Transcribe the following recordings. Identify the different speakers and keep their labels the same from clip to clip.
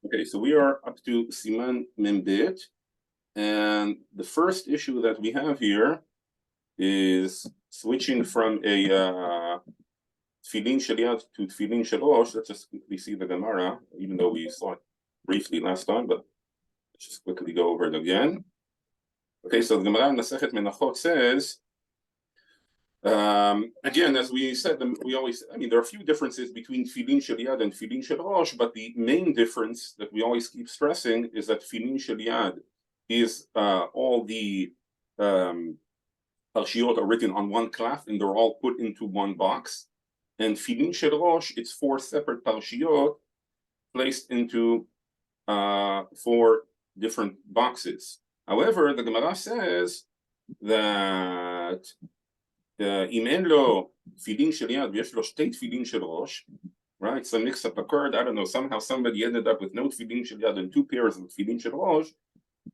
Speaker 1: Okay, so we are up to siman membet, and the first issue that we have here is switching from a tefillin shel yad to tefillin shel rosh. Let's just quickly see the Gemara, even though we saw it briefly last time, but let's just quickly go over it again. Okay, so the Gemara in Masechet Menachot says, again, as we said, there are a few differences between tefillin shel yad and tefillin shel rosh, but the main difference that we always keep stressing is that tefillin shel yad is all the parshiot are written on one cloth and they're all put into one box. And tefillin shel rosh, it's 4 separate parshiot placed into 4 different boxes. However, the Gemara says that אם אין לו תפילין של יד ויש לו שתי תפילין של ראש, right? Some mix up occurred, I don't know, somehow somebody ended up with no תפילין של יד and 2 pairs of תפילין של ראש,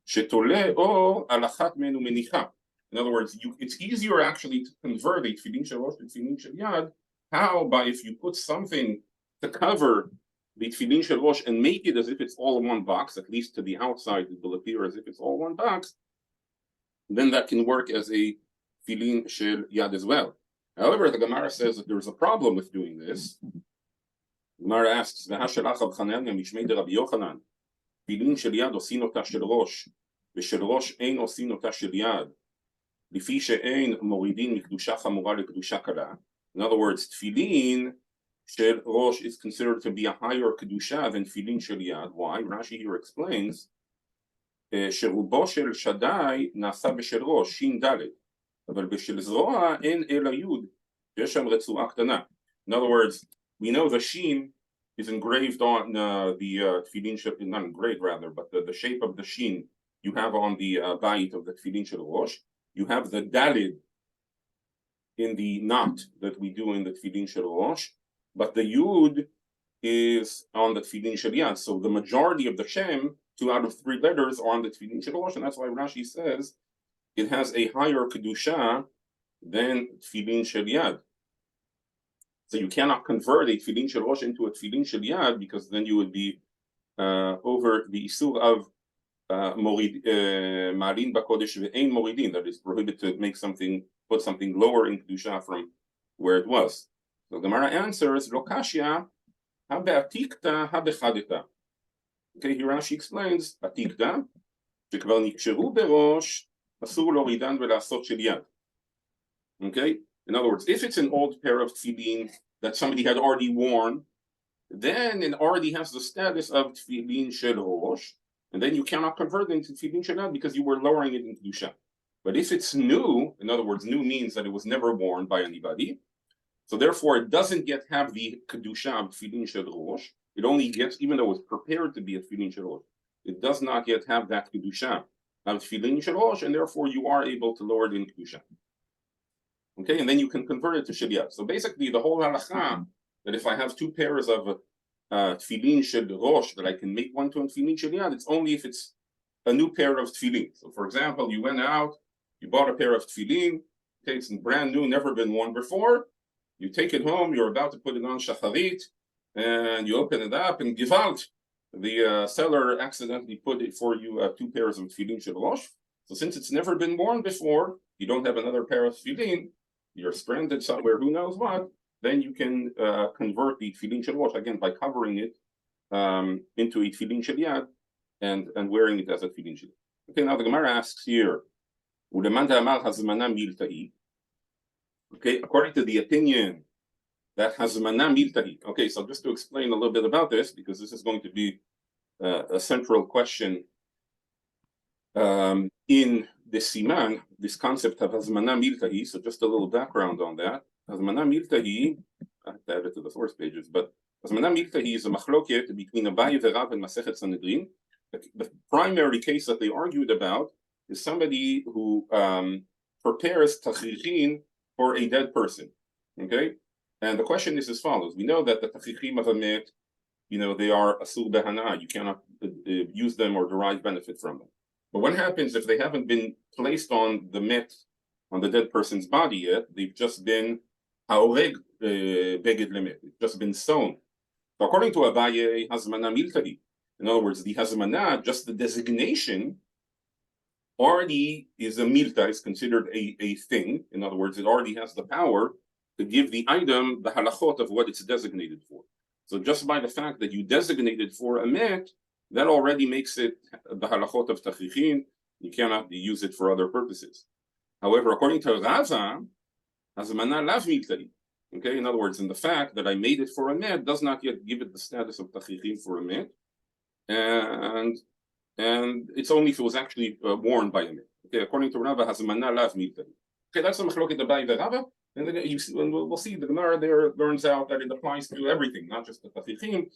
Speaker 1: שתולה אור על אחת מהן ומניחה. In other words, it's easier actually to convert a תפילין של ראש to תפילין של יד. How? By if you put something to cover the tefillin shel rosh and make it as if it's all in one box, at least to the outside it will appear as if it's all one box, then that can work as a tefillin shel yad as well. However, the Gemara says that there's a problem with doing this. The Gemara asks, "V'hashelach Rab Chananya mishmei de Rabbi Yochanan, tefillin shel yad osin ota shel rosh, v'shel rosh ein osin ota shel yad, lifi she'ein moridin mikdusha chamura lekdusha kala." In other words, tefillin shel rosh is considered to be a higher kedusha than tefillin shel yad. Why? Rashi here explains, שרובו של שדai נעשה בשל ראש, שין ד', אבל בשל זרוע אין אלא יוד, יש שם רצועה קטנה. In other words, we know the shin is engraved on the tefillin shel, not engraved rather, but the shape of the shin you have on the bayit of the tefillin shel rosh. You have the dalid in the knot that we do in the tefillin shel rosh, but the yud is on the tefillin shel yad. So the majority of the shem, 2 out of 3 letters, are on the tefillin shel rosh, and that's why Rashi says it has a higher kedusha than tefillin shel yad. So you cannot convert a tefillin shel rosh into a tefillin shel yad, because then you would be over the isur of ma'alin b'kodesh ve'ein moridin, that is prohibited to make something, put something lower in kedusha from where it was. So the Gemara answers, Lo kashya ha be'atikta ha bechadeta. Okay, here Rashi explains, atikta, שכבר נקשרו בראש, אסור להורידן ולעשות של יד. Okay, in other words, if it's an old pair of tefillin that somebody had already worn, then it already has the status of tefillin shel rosh, and then you cannot convert it into tefillin shel yad because you were lowering it in kedusha. But if it's new, in other words, new means that it was never worn by anybody, so therefore it doesn't yet have the kedusha of tefillin shel rosh. It only gets, even though it's prepared to be a tefillin shel rosh, it does not yet have that kedusha of tefillin shel rosh, and therefore you are able to lower it in kedusha. Okay, and then you can convert it to shel yad. So basically, the whole halacha that if I have 2 pairs of tefillin shel rosh that I can make one to a tefillin shel yad, it's only if it's a new pair of tefillin. So, for example, you went out, you bought a pair of tefillin, okay, it's brand new, never been worn before. You take it home, you're about to put it on shacharit, and you open it up, and gewalt, the seller accidentally put it for you 2 pairs of tefillin shel rosh. So since it's never been worn before, you don't have another pair of tefillin, you're stranded somewhere, who knows what, then you can convert the tefillin shel rosh, again, by covering it into a tefillin shel yad and wearing it as a tefillin shel yad. Okay, now the Gemara asks here, Uleman da'amar hazmana miltahi. Okay, according to the opinion that hazmana miltahi. Okay, so just to explain a little bit about this, because this is going to be a central question in the siman, this concept of hazmana miltahi. So just a little background on that. Hazmana miltahi, I have to add it to the source pages, but hazmana miltahi is a machloket between Abaye v'Rav and Masechet Sanhedrin. The primary case that they argued about is somebody who prepares tachrichim for a dead person. Okay, and the question is as follows: we know that the tachrichim of a met, they are asur behana. You cannot use them or derive benefit from them. But what happens if they haven't been placed on the met, on the dead person's body yet? They've just been haoreg beged lemet. It's just been sewn. So according to Abaye, hazmana miltahi. In other words, the hazmana, just the designation, already is a milta, is considered a thing. In other words, it already has the power to give the item the halachot of what it's designated for. So just by the fact that you designated for a met, that already makes it the halachot of tachichin. You cannot use it for other purposes. However, according to Rava, hazmana lav miltari. Okay, in other words, in the fact that I made it for a met does not yet give it the status of tachichin for a met, and it's only if it was actually worn by a met. Okay, according to Rava, hazmana lav miltari. Okay, that's the machloket Abaye the Rava, and then you see, and we'll see the Gemara there learns out that it applies to everything, not just the tachichim,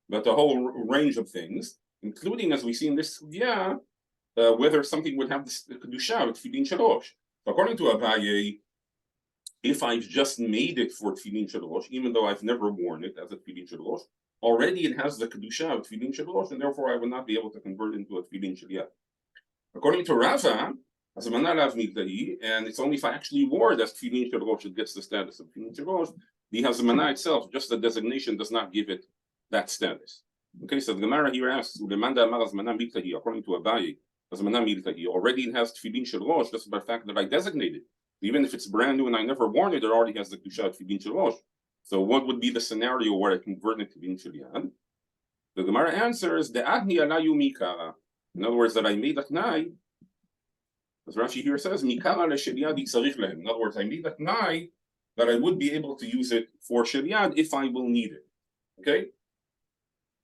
Speaker 1: but a whole range of things, including, as we see in this sugya, whether something would have the kedusha with tefillin shalosh. According to Abaye, if I've just made it for tefillin shalosh, even though I've never worn it as a tefillin shalosh, already it has the kedusha of tefillin shalosh, and therefore I will not be able to convert it into a tefillin shaliyah. According to Rava, hazmana lav miltari, and it's only if I actually wore it as tefillin shalosh it gets the status of tefillin shalosh. The hazmana itself, just the designation, does not give it that status. Okay, so the Gemara here asks, according to Abaye, hazmana miltari, already it has tefillin shalosh just by the fact that I designated. Even if it's brand new and I never worn it, it already has the kedusha of tefillin shalosh. So what would be the scenario where I convert it to tefillin shaliyah? The Gemara answers, "De'adni alayu mikara." In other words, that I made a tnai, as Rashi here says, mikara le'shaliyah tzarich lehem. In other words, I made a tnai that I would be able to use it for shaliyah if I will need it. Okay.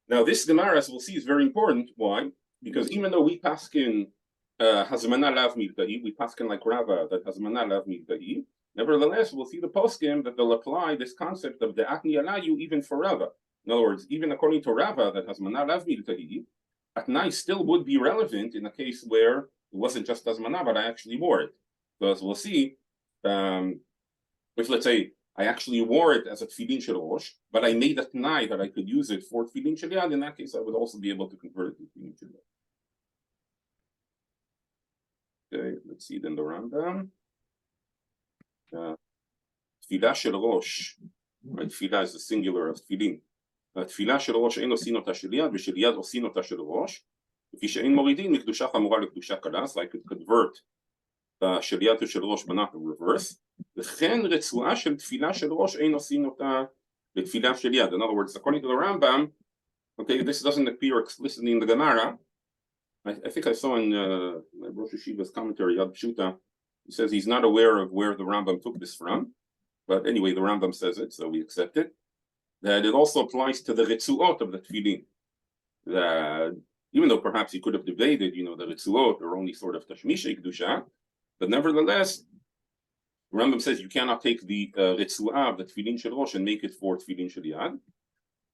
Speaker 1: Now this Gemara, as we'll see, is very important. Why? Because even though we paskin hazmana lav miltai, we paskin like Rava that hazmana lav miltai. Nevertheless, we'll see the poskim that they'll apply this concept of the atni alayu even for Rava. In other words, even according to Rava that hazmana lav miltai, atnai still would be relevant in a case where it wasn't just hazmana, but I actually wore it. So as we'll see, if let's say I actually wore it as a tefillin shalosh, but I made a tnai that I could use it for tefillin shaliyah, in that case I would also be able to convert it to tefillin shaliyah. Okay, let's see then the Rambam. Tefillah shel rosh, right? Tefillah is the singular of tefillin. תפילה של ראש אין עושים אותה של יד, ושל יד עושים אותה של ראש, לפי שאין מורידים מקדושה חמורה לקדושה קלה, so I could convert של יד ושל ראש but not the reverse, וכן רצועה של תפילה של ראש אין עושים אותה לתפילה של יד. In other words, according to the Rambam, okay, this doesn't appear explicitly in the Gemara. I think I saw in Rosh Hashiva's commentary, Yad Pshuta, he says he's not aware of where the Rambam took this from, but anyway, the Rambam says it, so we accept it. That it also applies to the Ritzuot of the Tefillin. That even though perhaps he could have debated, the Ritzuot are only sort of Tashmisha Kedusha, but nevertheless, Rambam says you cannot take the Ritzuah of the Tefillin Shel Rosh and make it for Tefillin Shel Yad.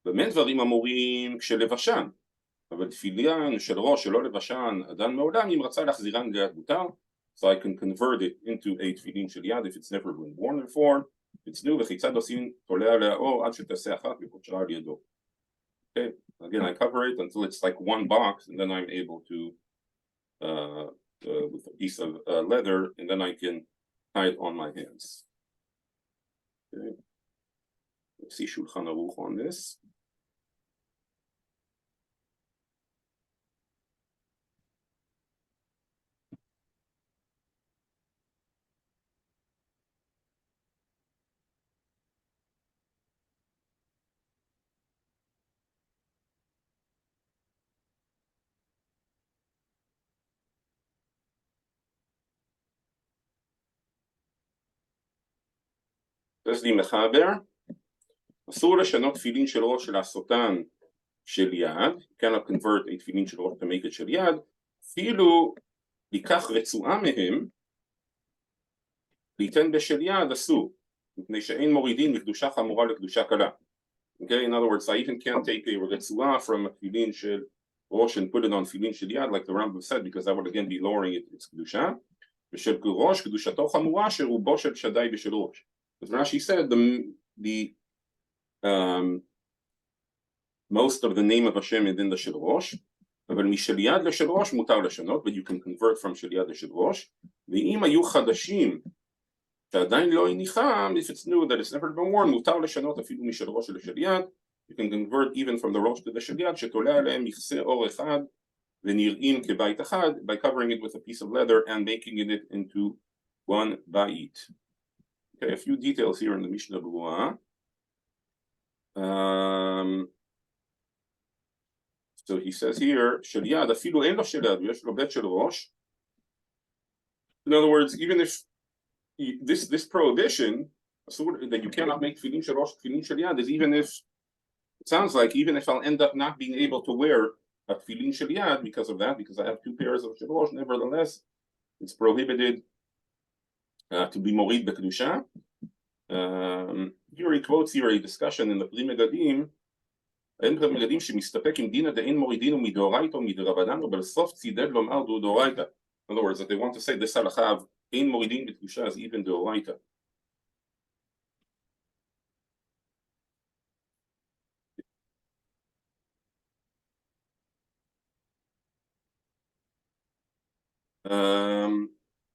Speaker 1: באמת דברים אמורים כשלבשן, אבל תפילין של ראש שלא לבשן אדם מעולם אם רצה להחזירן ליד מותר, so I can convert it into a תפילין של יד if it's never been worn before. It's new, וכיצד עושים תולה עליה אור עד שתעשה אחת וקודשרה על ידו. Okay, again I cover it until it's like one box and then I'm able to with a piece of leather and then I can tie it on my hands. Okay, let's see Shulchan Aruch on this. אז לי מחבר, אסור לשנות תפילין של ראש לעשותן של יד, cannot convert a תפילין של ראש to make it של יד, אפילו לקח רצועה מהם, ליתן בשל יד אסור, מפני שאין מורידים מקדושה חמורה לקדושה קלה. Okay, in other words, I even can't take a רצועה from a תפילין של ראש and put it on תפילין של יד, like the Rambam said, because that would again be lowering it, its קדושה, ושל ראש קדושתו חמורה שרובו של שדי בשל ראש. As Rashi said, the most of the name of Hashem is in the Shel Rosh, אבל משל יד לשל ראש מותר לשנות, but you can convert from של יד לשל ראש, ואם היו חדשים שעדיין לא הניחם, if it's new that it's never been worn, מותר לשנות אפילו משל ראש לשל יד, you can convert even from the rosh to the shel yad, shetoleh alehem yichse or echad v'nir'im kebait echad, by covering it with a piece of leather and making it into one bait. Okay, a few details here in the Mishnah Berurah. So he says here, shel yad afilu ein lo shel yad v'yesh lo bet shel rosh. In other words, even if this prohibition that you cannot make tefillin shel rosh, tefillin shel yad, is even if it sounds like even if I'll end up not being able to wear a tefillin shel yad because of that, because I have two pairs of shel rosh, nevertheless, it's prohibited to be morid b'kedusha. Here he quotes here a discussion in the Pri Megadim. אין פרי מגדים שמסתפק עם דינא דאין מורידין ומדאורייתא ומדרבנן ובסוף צידד לומר דו דאורייתא. In other words, that they want to say this halacha of אין מורידין בקדושה is even דאורייתא.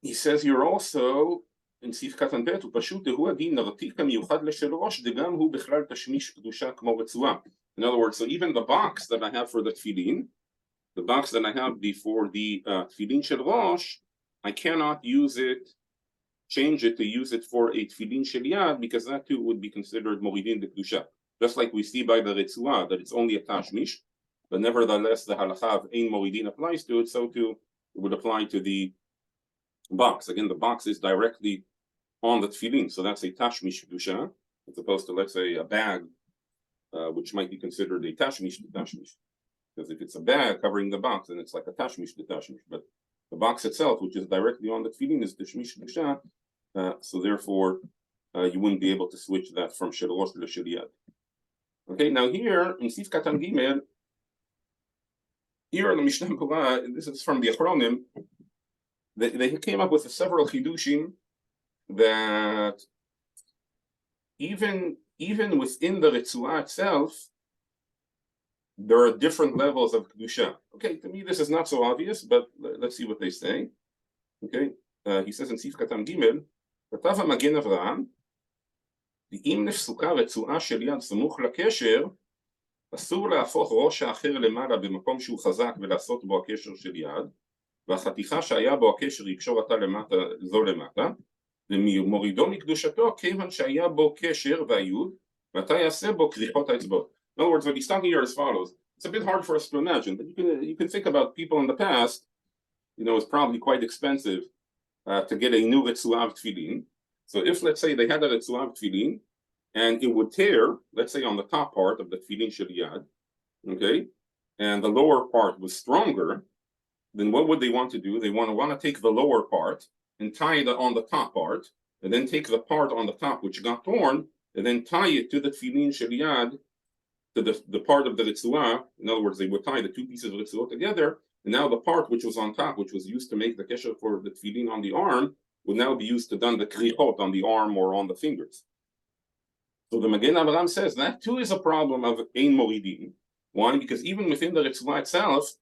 Speaker 1: He says here also in סעיף קטן ב' ופשוט הוא הדין נרתיק המיוחד לשל ראש דגם הוא בכלל תשמיש קדושה כמו רצועה. In other words, so even the box that I have for the tefillin, the box that I have before the tefillin shel rosh, I cannot use it, change it to use it for a tefillin shel yad, because that too would be considered moridin de kedusha. Just like we see by the retzua that it's only a tashmish, but nevertheless the halacha of ein moridin applies to it, so too it would apply to the box. Again, the box is directly on the tefillin, so that's a tashmish kedusha, as opposed to, let's say, a bag, which might be considered a tashmish to tashmish. Because if it's a bag covering the box, then it's like a tashmish to tashmish. But the box itself, which is directly on the tefillin, is tashmish kedusha. So therefore, you wouldn't be able to switch that from shel rosh to shel yad. Okay, now here in Sif Katan Gimel, here in the Mishnah Berurah, this is from the Achronim, they came up with several chidushim that even within the Retzua itself, there are different levels of Kedusha. Okay, to me this is not so obvious, but let's see what they say. Okay, he says in Sif Katan Gimel, כתב המגן אברהם, אם נפסוקה רצועה של יד סמוך לקשר, אסור להפוך ראש האחר למעלה במקום שהוא חזק ולעשות בו הקשר של יד, והחתיכה שהיה בו הקשר יקשור אותה למטה, זו למטה, ומורידו מקדושתו כיוון שהיה בו קשר והיוד, ואתה יעשה בו כריכות האצבעות. In other words, what he's talking here is as follows. It's a bit hard for us to imagine, but you can think about people in the past. You know, it's probably quite expensive to get a new Retzuah tefillin. So if, let's say, they had a Retzuah tefillin, and it would tear, let's say, on the top part of the tefillin shel yad, okay, and the lower part was stronger, then what would they want to do? They want to take the lower part and tie it on the top part, and then take the part on the top which got torn, and then tie it to the tefillin shel yad, to the part of the Retzuah. In other words, they would tie the two pieces of Retzuah together, and now the part which was on top, which was used to make the kesher for the tefillin on the arm, would now be used to done the krichot on the arm or on the fingers. So the Magen Avraham says that too is a problem of ein moridin. Why? Because even within the Retzuah itself,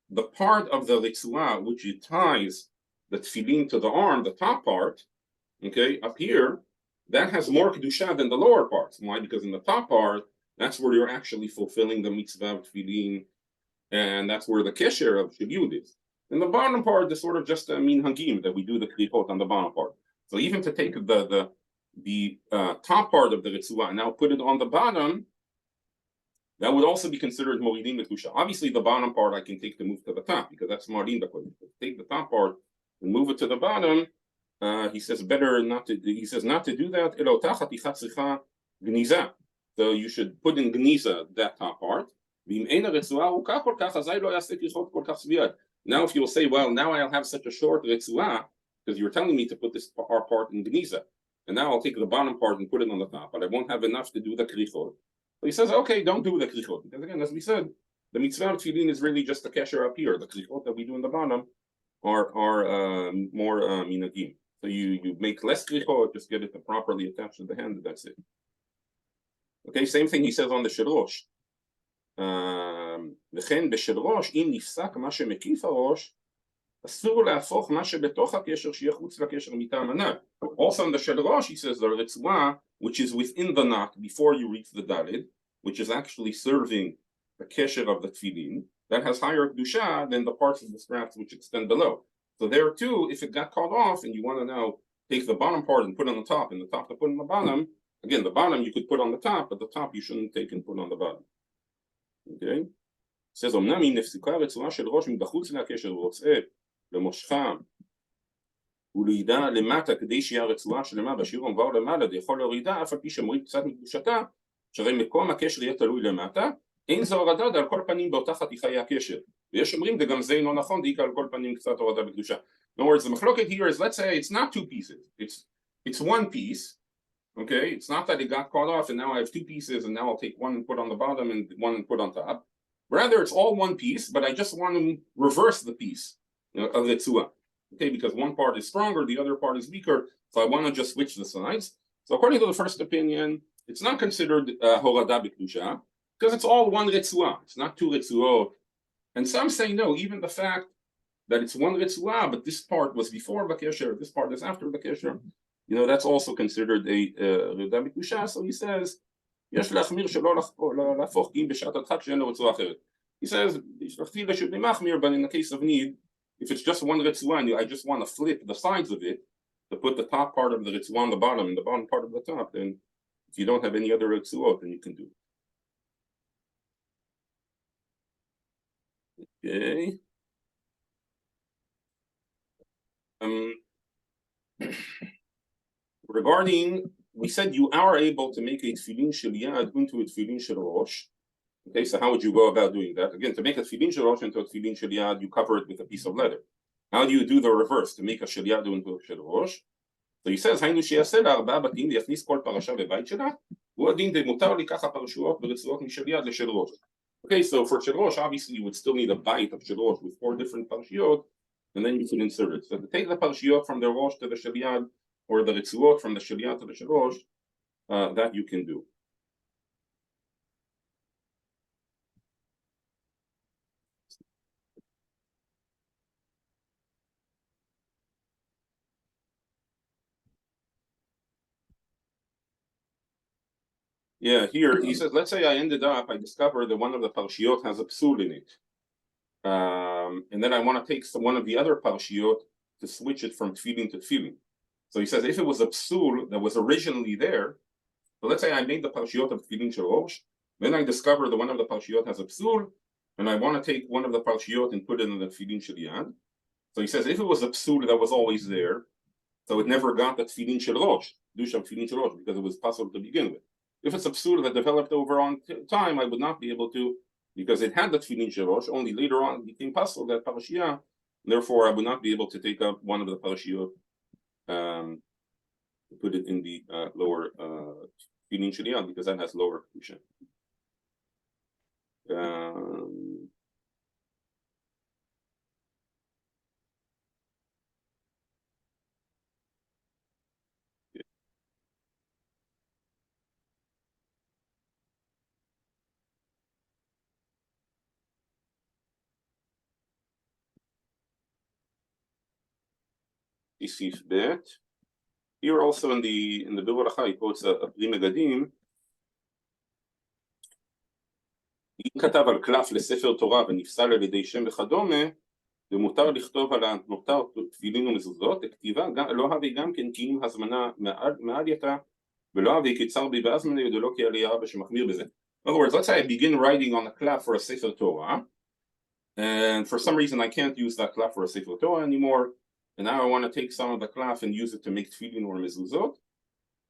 Speaker 1: the part of the Retzuah which it ties the tefillin to the arm, the top part, okay, up here, that has more kedusha than the lower parts. Why? Because in the top part, that's where you're actually fulfilling the mitzvah of tefillin, and that's where the kesher of shel is. In the bottom part, is sort of just a min hagim that we do the krichot on the bottom part. So even to take the top part of the Retzuah and now put it on the bottom, that would also be considered moridin kedusha. Obviously, the bottom part I can take to move to the top because that's moridin kedusha. Take the top part and move it to the bottom. He says better not to. He says not to do that. So you should put in gniza that top part. Now, if you'll say, well, now I'll have such a short Retzuah because you're telling me to put this part in gniza, and now I'll take the bottom part and put it on the top, but I won't have enough to do the krichot. So he says, okay, don't do the krichot, because again, as we said, the mitzvah of tefillin is really just the kesher up here. The krichot that we do in the bottom are more minagim. So you make less krichot, just get it to properly attached to the hand, and that's it. Okay, same thing he says on the shel rosh. וכן בשל ראש, אם נפסק מה שמקיף הראש, אסור להפוך מה שבתוך הקשר שיהיה חוץ לקשר מטעם הנ"ל. Also on the shel rosh, he says the Retzuah, which is within the knot before you reach the dalid, which is actually serving the kesher of the tefillin, that has higher kedusha than the parts of the straps which extend below. So there too, if it got cut off and you want to now take the bottom part and put on the top, and the top to put on the bottom, again, the bottom you could put on the top, but the top you shouldn't take and put on the bottom. Okay? It says, אמנם היא נפסקה רצועה של ראש מבחוץ מהקשר ורוצה למושכה ולהידה למטה כדי שיהיה הרצועה שלמה והשאיר עבר למעלה ויכול להורידה אף על פי שמוריד קצת מקדושתה, שהרי מקום הקשר יהיה תלוי למטה, אין זו הורדה על כל פנים באותה חתיכה יהיה הקשר. ויש אומרים וגם זה אינו נכון, דאיקה על כל פנים קצת הורדה בקדושה. In other words, the machloket here is, let's say it's not two pieces, it's one piece. Okay, it's not that it got cut off and now I have two pieces and now I'll take one and put on the bottom and one and put on top. Rather, it's all one piece, but I just want to reverse the piece, of the tzua. Okay, because one part is stronger, the other part is weaker, so I want to just switch the sides. So according to the first opinion, it's not considered horada b'kedusha because it's all one ritzua. It's not two ritzuot. And some say no, even the fact that it's one ritzua, but this part was before bakesher, this part is after bakesher, that's also considered a horada b'kedusha. So he says, יש להחמיר שלא להפוך כי אם בשעת הדחק שאין לו רצועה אחרת. He says, לכתחילה should be מחמיר, but in the case of need, if it's just one ritzua and I just want to flip the sides of it, to put the top part of the ritzua on the bottom and the bottom part of the top, then if you don't have any other ritzuot, then you can do it. Okay. Regarding, we said you are able to make a tefillin shel yad into a tefillin shel rosh. Okay, so how would you go about doing that? Again, to make a tefillin shel rosh into a tefillin shel yad, you cover it with a piece of leather. How do you do the reverse to make a shel yad into a shel rosh? So he says, היינו שיעשה לארבעה בתים ויכניס כל פרשה בבית שלה, הוא הדין דמותר לקח הפרשויות ברצועות משל יד לשל ראש. Okay, so for shel rosh, obviously you would still need a bite of shel rosh with 4 different parashiyot, and then you can insert it. So to take the parashiyot from the rosh to the shel yad, or the ritzuot from the shel yad to the shel rosh, that you can do. Yeah, here he says, let's say I discover that one of the parashiyot has a psul in it. And then I want to take one of the other parashiyot to switch it from tefillin to tefillin. So he says, if it was a psul that was originally there, so let's say I made the parashiyot of tefillin shel rosh, then I discover that one of the parashiyot has a psul, and I want to take one of the parashiyot and put it in the tefillin shel yad. So he says, if it was a psul that was always there, so it never got the tefillin shel rosh, dusha tefillin shel rosh, because it was possible to begin with. If it's a psul that developed over on time, I would not be able to, because it had the tefillin shel rosh, only later on it became possible that parashiyah, therefore I would not be able to take up one of the parashiyot, put it in the lower tefillin shel yad, because that has lower kedusha. seif bet. Here also in the Orach Chaim he quotes a פרי מגדים. אם כתב על קלף לספר תורה ונפסל על ידי שם וכדומה, ומותר לכתוב על הנותר תפילין ומזוזות, הכתיבה לא הווי גם כן כי אם הזמנה מעלייתה, ולא הווי קצר בי באזמנה, ולא כי עלייה רבה שמחמיר בזה. In other words, let's say I begin writing on a klaf for a sefer Torah, and for some reason I can't use that klaf for a sefer Torah anymore, and now I want to take some of the klaf and use it to make tefillin or mezuzot.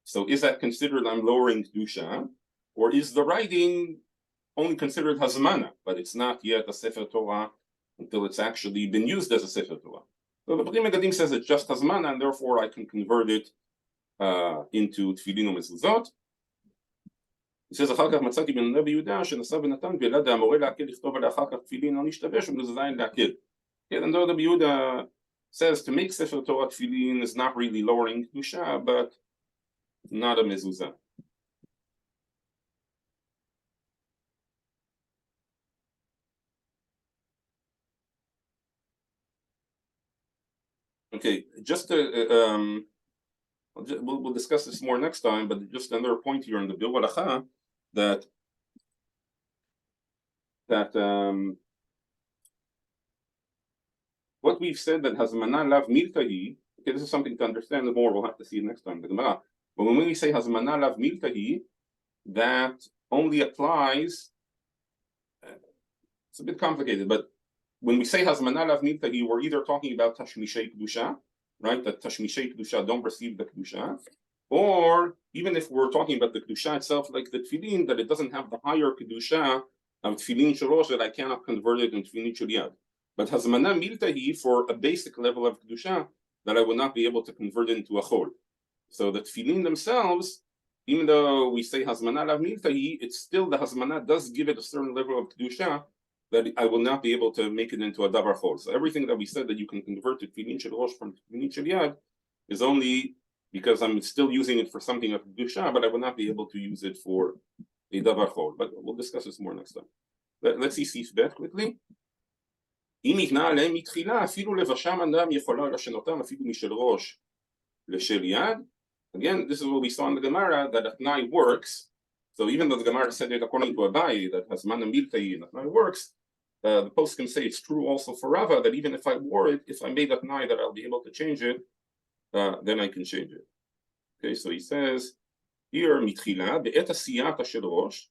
Speaker 1: So is that considered I'm lowering kedusha, or is the writing only considered hazmana, but it's not yet a sefer Torah until it's actually been used as a sefer Torah? So the Peri Megadim says it's just hazmana, and therefore I can convert it into tefillin or mezuzot. He says, אחר כך מצאתי בן נביא יהודה שנסע ונתן וילד המורה להקל לכתוב עליה אחר כך תפילין לא נשתבש ומזוזין להקל. And though Rabbi Yehuda says to make sefer Torah tefillin is not really lowering kedusha, but not a mezuzah. Okay, just to, we'll discuss this more next time, but just another point here in the Orach Chaim that that what we've said that Hazmana Lav Miltahi, okay, this is something to understand more, we'll have to see it next time, the Gemara. But when we say Hazmana Lav Miltahi, that only applies, it's a bit complicated, but when we say Hazmana Lav Miltahi, we're either talking about Tashmishei Kedusha, right? That Tashmishei Kedusha don't receive the Kedusha, or even if we're talking about the Kedusha itself, like the Tefillin, that it doesn't have the higher Kedusha of Tefillin Shalosh, that I cannot convert it into Tefillin Shel Yad. But Hazmana Miltahi for a basic level of Kedusha that I will not be able to convert it into a Chol. So the Tefillin themselves, even though we say Hazmana Lav Miltahi, it's still the Hazmana does give it a certain level of Kedusha that I will not be able to make it into a Davar Chol. So everything that we said that you can convert to Tefillin Shel Rosh from Tefillin Shel Yad is only because I'm still using it for something of Kedusha, but I will not be able to use it for a Davar Chol. But we'll discuss this more next time. Let's see seif bet quickly. אם ניתנה עליהם מתחילה, אפילו לבשם אדם יכולה לשנותם אפילו משל ראש לשל יד. Again, this is what we saw in the Gemara, that Atnai works. So even though the Gemara said it according to Abaye, that Hazmana Miltahi and Atnai works, the post can say it's true also for Rava, that even if I wore it, if I made Atnai that I'll be able to change it, then I can change it. Okay, so he says, here, מתחילה, בעת עשייתה של ראש,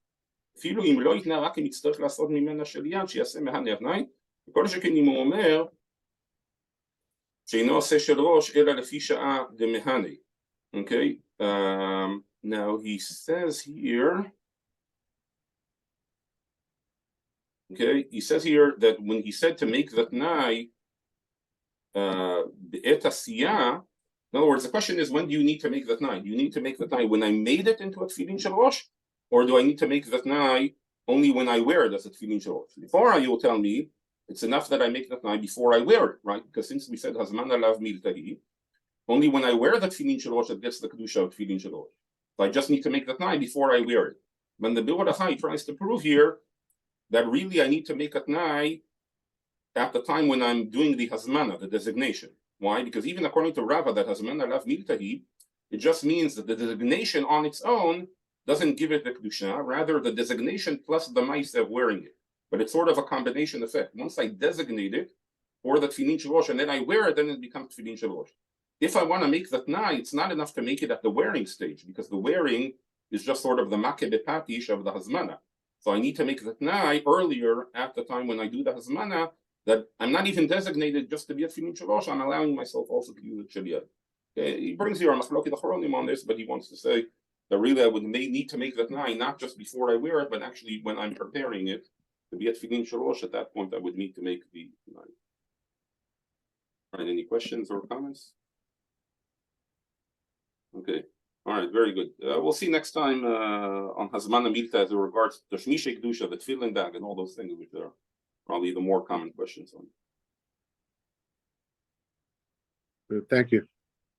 Speaker 1: אפילו אם לא יתנה רק אם יצטרך לעשות ממנה של יד, שיעשה מהנה אתנאי, כל שכן אם הוא אומר שאינו עושה של ראש אלא לפי שעה דמהנה. Okay, now he says here, okay, he says here that when he said to make the t'nai בעת עשייה, in other words, the question is, when do you need to make the t'nai? Do you need to make the t'nai when I made it into a tefillin shel rosh, or do I need to make the t'nai only when I wear it as a tefillin shel rosh? Before you will tell me it's enough that I make the t'nai before I wear it, right? Because since we said Hazmana Lav Miltahi, only when I wear the tefillin shel rosh that gets the kedusha of tefillin shel rosh. So I just need to make the t'nai before I wear it. When the Orach Chaim tries to prove here that really I need to make a t'nai at the time when I'm doing the hazmana, the designation. Why? Because even according to Rava, that Hazmana Lav Miltahi, it just means that the designation on its own doesn't give it the kedusha, rather the designation plus the ma'aseh of wearing it. But it's sort of a combination effect. Once I designate it for the tefillin shel rosh and then I wear it, then it becomes tefillin shel rosh. If I want to make the t'nai, it's not enough to make it at the wearing stage, because the wearing is just sort of the makeh bepatish of the hazmana. So I need to make the t'nai earlier at the time when I do the hazmana, that I'm not even designated just to be a tefillin shel rosh, I'm allowing myself also to use it shel yad. Okay, he brings here a machloket achronim on this, but he wants to say that really I would need to make the t'nai not just before I wear it, but actually when I'm preparing it to be at tefillin shel rosh. At that point, I would need to make the t'nai. All right, any questions or comments? Okay, all right, very good. We'll see next time on Hazmana Milta as regards to Shmishei Kedusha, the tefillin bag, and all those things, which are probably the more common questions on.
Speaker 2: Thank you.